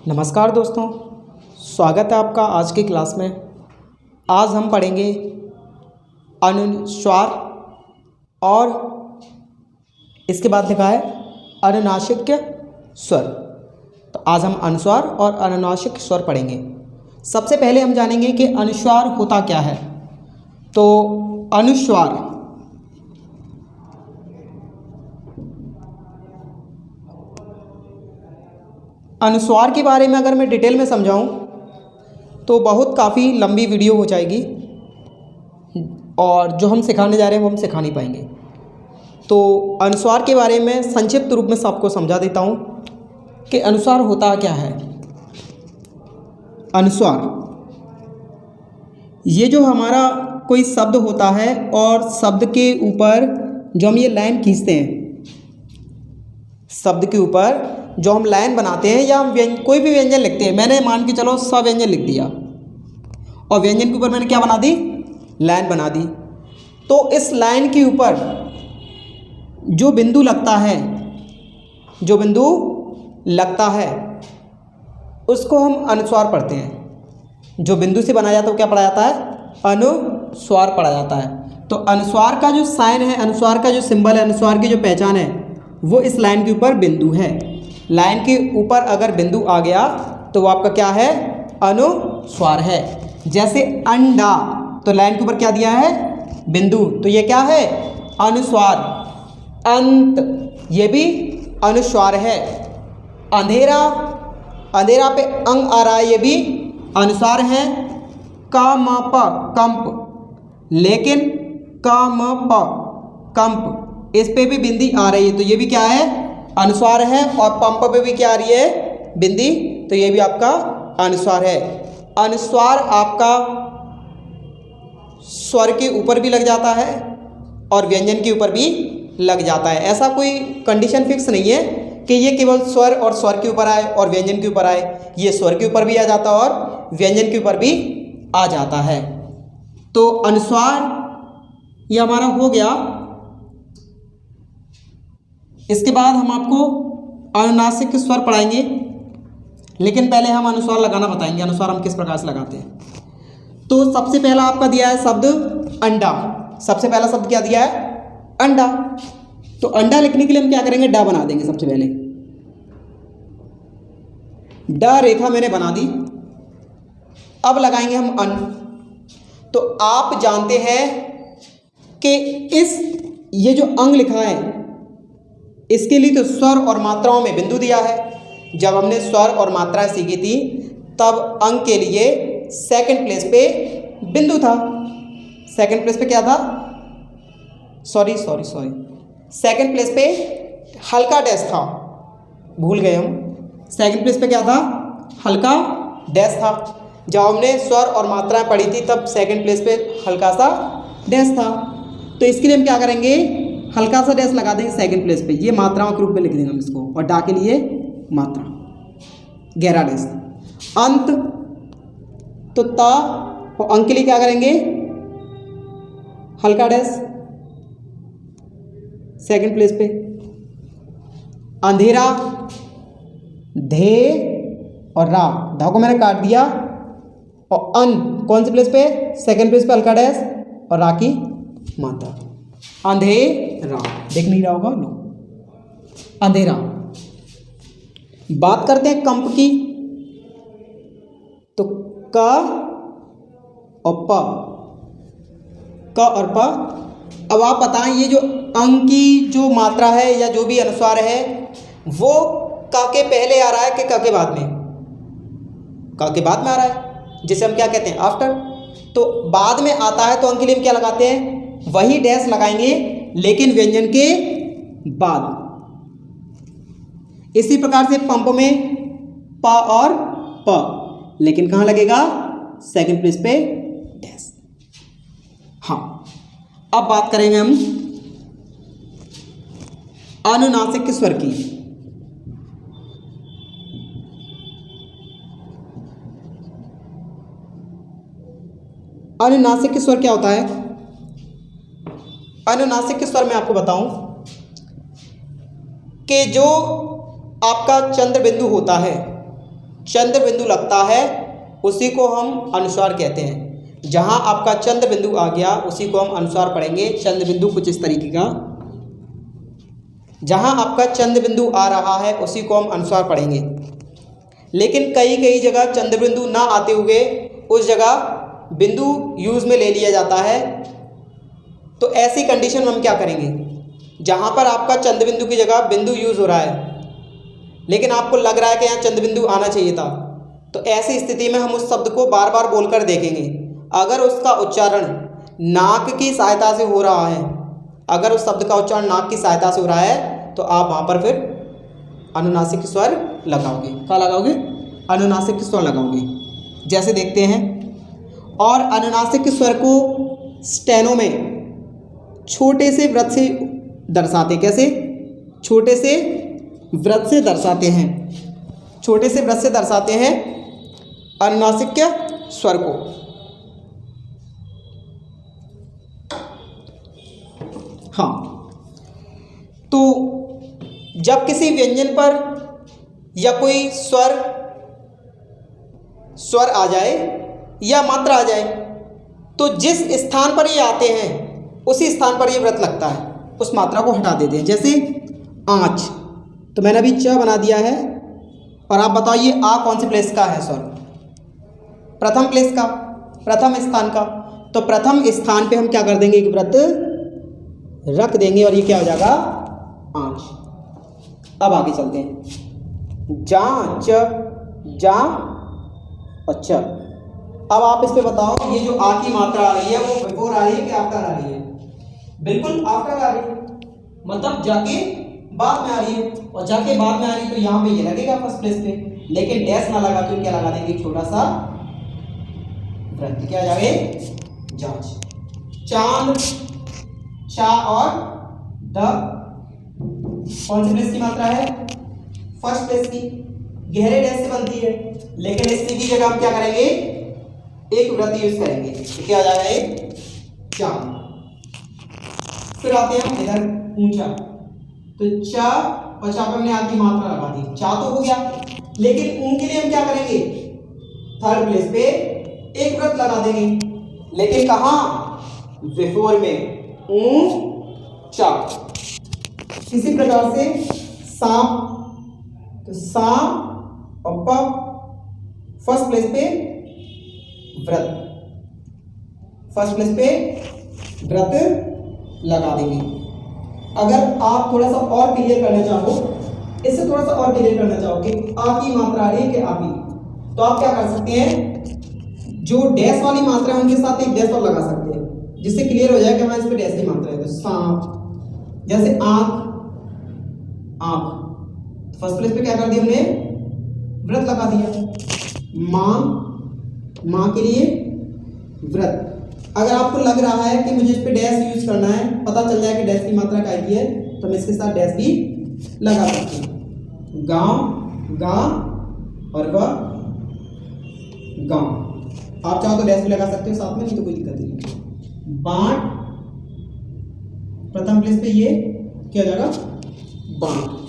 नमस्कार दोस्तों, स्वागत है आपका आज की क्लास में। आज हम पढ़ेंगे अनुस्वार और इसके बाद लिखा है अनुनासिक स्वर। तो आज हम अनुस्वार और अनुनासिक स्वर पढ़ेंगे। सबसे पहले हम जानेंगे कि अनुस्वार होता क्या है। तो अनुस्वार अनुस्वार के बारे में अगर मैं डिटेल में समझाऊं तो काफ़ी लंबी वीडियो हो जाएगी और जो हम सिखाने जा रहे हैं वो हम सिखा नहीं पाएंगे। तो अनुस्वार के बारे में संक्षिप्त रूप में सबको समझा देता हूं कि अनुस्वार होता क्या है। अनुस्वार ये जो हमारा कोई शब्द होता है और शब्द के ऊपर जो हम ये लाइन खींचते हैं, शब्द के ऊपर जो हम लाइन बनाते हैं या हम कोई भी व्यंजन लिखते हैं। मैंने मान के चलो स व्यंजन लिख दिया और व्यंजन के ऊपर मैंने क्या बना दी, लाइन बना दी। तो इस लाइन के ऊपर जो बिंदु लगता है, जो बिंदु लगता है उसको हम अनुस्वार पढ़ते हैं। जो बिंदु से बनाया जाता है वो क्या पढ़ा जाता है, अनुस्वार पढ़ा जाता है। तो अनुस्वार का जो साइन है, अनुस्वार का जो सिंबल है, अनुस्वार की जो पहचान है वो इस लाइन के ऊपर बिंदु है। लाइन के ऊपर अगर बिंदु आ गया तो वो आपका क्या है, अनुस्वार है। जैसे अंडा, तो लाइन के ऊपर क्या दिया है, बिंदु, तो ये क्या है, अनुस्वार। अंत, ये भी अनुस्वार है। अंधेरा, अंधेरा पे अंग आ रहा है, ये भी अनुस्वार है। का म प कंप, लेकिन का म प कंप, इस पे भी बिंदी आ रही है तो ये भी क्या है, अनुस्वार है। और पंप पे भी क्या आ रही है, बिंदी, तो ये भी आपका अनुस्वार है। अनुस्वार आपका स्वर के ऊपर भी लग जाता है और व्यंजन के ऊपर भी लग जाता है। ऐसा कोई कंडीशन फिक्स नहीं है कि ये केवल स्वर और स्वर के ऊपर आए और व्यंजन के ऊपर आए। ये स्वर के ऊपर भी आ जाता है और व्यंजन के ऊपर भी आ जाता है। तो अनुस्वार ये हमारा हो गया। इसके बाद हम आपको अनुनासिक स्वर पढ़ाएंगे, लेकिन पहले हम अनुस्वार लगाना बताएंगे। अनुस्वार हम किस प्रकार से लगाते हैं। तो सबसे पहला आपका दिया है शब्द अंडा। सबसे पहला शब्द क्या दिया है, अंडा। तो अंडा लिखने के लिए हम क्या करेंगे, डा बना देंगे। सबसे पहले डा रेखा मैंने बना दी। अब लगाएंगे हम अन। तो आप जानते हैं कि ये जो अंग लिखा है इसके लिए तो स्वर और मात्राओं में बिंदु दिया है। जब हमने स्वर और मात्राएं सीखी थी तब अंग के लिए सेकंड प्लेस पे बिंदु था। सेकंड प्लेस पे क्या था, सेकंड प्लेस पे हल्का डैश था, भूल गए हम। सेकंड प्लेस पे क्या था, हल्का डैश था। जब हमने स्वर और मात्राएं पढ़ी थी तब सेकंड प्लेस पे हल्का सा डैश था। तो इसके लिए हम क्या करेंगे, हल्का सा डैश लगा देंगे सेकंड प्लेस पे। ये मात्राओं के रूप में लिख देंगे हम इसको, और डा के लिए मात्रा, गहरा डैश। अंत, तो ता और अंक के लिए क्या करेंगे, हल्का डैश सेकंड प्लेस पे। अंधेरा, धे और रा, धा को मैंने काट दिया। और अन कौन से प्लेस पे, सेकंड प्लेस पे हल्का डैश और रा की मात्रा। अंधेरा, देख नहीं रहा होगा लो, अंधेरा। बात करते हैं कंप की। तो क और प, क और प। अब आप बताएं ये जो अंग की जो मात्रा है या जो भी अनुस्वार है वो क के पहले आ रहा है कि क के बाद में, क के बाद में आ रहा है, जिसे हम क्या कहते हैं, आफ्टर। तो बाद में आता है तो अंग के लिए हम क्या लगाते हैं, वही डैश लगाएंगे लेकिन व्यंजन के बाद। इसी प्रकार से पंप में प और प, लेकिन कहां लगेगा, सेकंड प्लेस पे डैश। हाँ, अब बात करेंगे हम अनुनासिक स्वर की। अनुनासिक स्वर क्या होता है, अनुनासिक स्वर में आपको बताऊं कि जो आपका चंद्र बिंदु होता है चंद्र बिंदु लगता है उसी को हम अनुस्वार कहते हैं। जहाँ आपका चंद्र बिंदु आ गया उसी को हम अनुस्वार पढ़ेंगे। चंद्र बिंदु कुछ इस तरीके का, जहाँ आपका चंद्र बिंदु आ रहा है उसी को हम अनुस्वार पढ़ेंगे। लेकिन कई जगह चंद्र बिंदु ना आते हुए उस जगह बिंदु यूज में ले लिया जाता है। तो ऐसी कंडीशन में हम क्या करेंगे, जहाँ पर आपका चंद्र बिंदु की जगह बिंदु यूज हो रहा है लेकिन आपको लग रहा है कि यहाँ चंद्र बिंदु आना चाहिए था, तो ऐसी स्थिति में हम उस शब्द को बार बार बोलकर देखेंगे। अगर उसका उच्चारण नाक की सहायता से हो रहा है, अगर उस शब्द का उच्चारण नाक की सहायता से हो रहा है तो आप वहाँ पर फिर अनुनासिक स्वर लगाओगे। क्या लगाओगे? अनुनासिक स्वर लगाओगे। जैसे देखते हैं, और अनुनासिक स्वर को स्टेनो में छोटे से व्रत से दर्शाते। कैसे? छोटे से व्रत से दर्शाते हैं। छोटे से व्रत से दर्शाते हैं अनुनासिक स्वर को। हाँ, तो जब किसी व्यंजन पर या कोई स्वर आ जाए या मात्रा आ जाए तो जिस स्थान पर ये आते हैं उसी स्थान पर ये व्रत लगता है, उस मात्रा को हटा देते हैं। जैसे आँच, तो मैंने अभी च बना दिया है और आप बताइए आ कौन से प्लेस का है स्वर? प्रथम प्लेस का, प्रथम स्थान का। तो प्रथम स्थान पे हम क्या कर देंगे, एक व्रत रख देंगे और ये क्या हो जाएगा? आँच। अब आगे चलते हैं। जा च, जा और च। अब आप इस पे बताओ, ये जो आ की मात्रा आ रही है वो बिफोर आ रही है कि आफ्टर आ रही है? बिल्कुल आफ्टर आ रही है, मतलब जाके बाद में आ रही है। और जाके बाद में आ रही है तो यहाँ पे ये लगेगा फर्स्ट प्लेस पे, लेकिन डैश ना लगा तो क्या लगा देंगे? छोटा सा व्रत। क्या जाए? जांच। चांद, चा और द कौन से प्लेस की मात्रा है? फर्स्ट प्लेस की। गहरे डैश से बनती है, लेकिन इसकी की जगह हम क्या करेंगे? एक व्रत यूज करेंगे। तो क्या आ जाएगा? एक चांद। फिर आते हैं हम इधर ऊंचा, तो चा और चा पे हमने आगे मात्रा लगा दी, चा तो हो गया। लेकिन ऊं के लिए हम क्या करेंगे? थर्ड प्लेस पे एक व्रत लगा देंगे, लेकिन कहाँ? बिफोर में, ऊं चा। इसी प्रकार से सांप, तो सांप और प फर्स्ट प्लेस पे व्रत, फर्स्ट प्लेस पे व्रत लगा देंगे। अगर आप थोड़ा सा और क्लियर करना चाहो, इससे थोड़ा सा और क्लियर करना चाहो कि आ की मात्रा आ रही है कि आ की, तो आप क्या कर सकते हैं? जो डैश वाली मात्रा है उनके साथ एक डैश और लगा सकते हैं, जिससे क्लियर हो जाए कि हमारे इस पे डैश की मात्रा है। तो सांप, जैसे आंख, आंख फर्स्ट प्लेस पे क्या कर दिया हमने? व्रत लगा दिया। मां, मां के लिए व्रत। अगर आपको लग रहा है कि मुझे इस पे डैश यूज करना है, पता चल जाए कि डैश की मात्रा काय की है, तो हम इसके साथ डैश भी लगा सकते हैं। गांव, गा और व गांव। आप चाहो तो डैश भी लगा सकते हो साथ में, नहीं तो कोई दिक्कत नहीं। बांट, प्रथम प्लेस पे ये क्या जाएगा? बांट।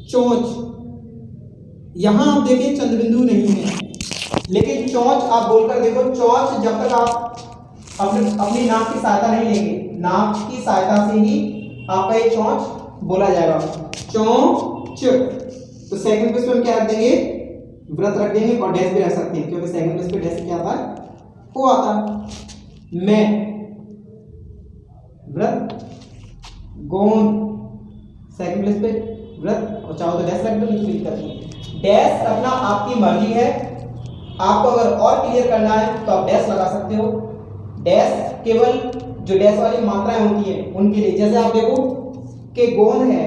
चोंच, यहां आप देखें चंद्रबिंदु नहीं है, लेकिन चोंच आप बोलकर देखो। चोंच जब तक आप अपनी नाक की सहायता नहीं लेंगे, नाक की सहायता से ही आपका ये चोंच बोला जाएगा। चोंच। तो सेकंड प्लेस पे हम क्या रख देंगे? व्रत रख देंगे और डैश भी रख सकते हैं, क्योंकि सेकंड प्लेस पे डैश क्या आता है? वो आता है। मैं, व्रत। गोंद, सेकंड प्लेस पे व्रत, और चाहो तो डैश रख दो, नहीं कोई दिक्कत नहीं। डैश रखना आपकी मर्जी है, आपको अगर और क्लियर करना है तो आप डैश लगा सकते हो। डैश केवल जो डैश वाली मात्राएं होती है उनके लिए। जैसे आप देखो कि गोंद है,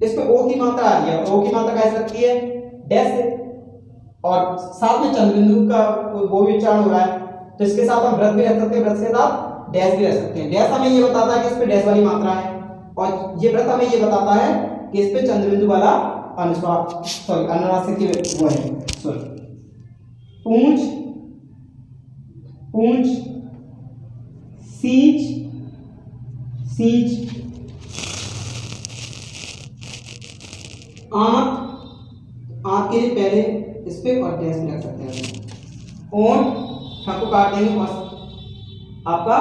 इस पे ओ की मात्रा आ रही है, ओ की मात्रा कैसे लगती है? डैश से, और साथ में चंद्रबिंदु का वो भी उच्चारण हो रहा है, तो इसके साथ हम व्रत भी रख सकते हैं, व्रत के साथ डैश भी रख सकते हैं। डैश हमें ये बताता है कि इस पे डैश वाली मात्रा है, और ये व्रत हमें ये बताता है कि इस पे चंद्रबिंदु वाला अनुस्वार, सॉरी अनुनासिक की वो है। सॉरी, पूंछ, पूंछ, सींच, सींच, आंख, आंख के लिए पहले पे और डैश भी रख सकते हैं। ओंट हमको काट देंगे और आपका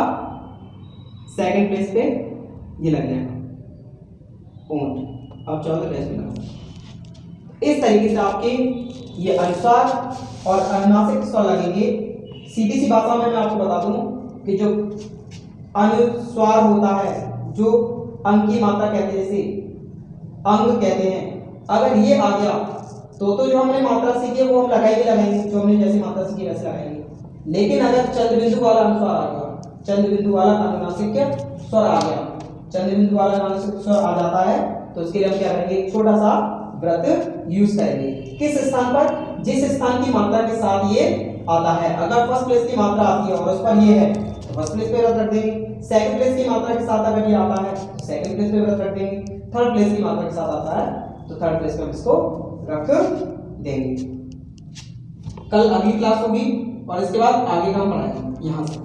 सेकंड प्लेस पे ये लग जाएगा ऊंट। अब चाहो तो डैश भी लगाओ। इस तरीके से आपके ये अनुस्वार और अनुनासिक स्वर लगेंगे। सीधी सी भाषा में मैं आपको बता दूं कि जो अनुस्वार होता है, जो अंग की मात्रा कहते हैं, जैसे अंग कहते हैं, अगर ये आ गया तो जो हमने मात्रा सीखी है वो हम लगाएंगे, जो हमने जैसी मात्रा सीखी वैसे लगाएंगे। लेकिन अगर चंद्र बिंदु वाला अनुस्वार आ गया, चंद्र बिंदु वाला अनुनासिक स्वर आ गया, चंद्र बिंदु वाला अनुनासिक स्वर आ जाता है तो उसके लिए हम क्या करेंगे, एक छोटा सा व्रत यूज करेंगे। किस स्थान पर? जिस स्थान की मात्रा के साथ ये आता है। अगर फर्स्ट प्लेस की मात्रा आती है और उस पर ये है तो फर्स्ट प्लेस पे व्रत रख देंगे। सेकंड प्लेस की मात्रा के साथ अगर ये आता है तो सेकंड प्लेस पे व्रत रख देंगे। थर्ड प्लेस की मात्रा के साथ आता है तो थर्ड प्लेस पे हम इसको रख देंगे। कल अगली क्लास होगी और इसके बाद आगे का हम पढ़ाएंगे यहाँ से।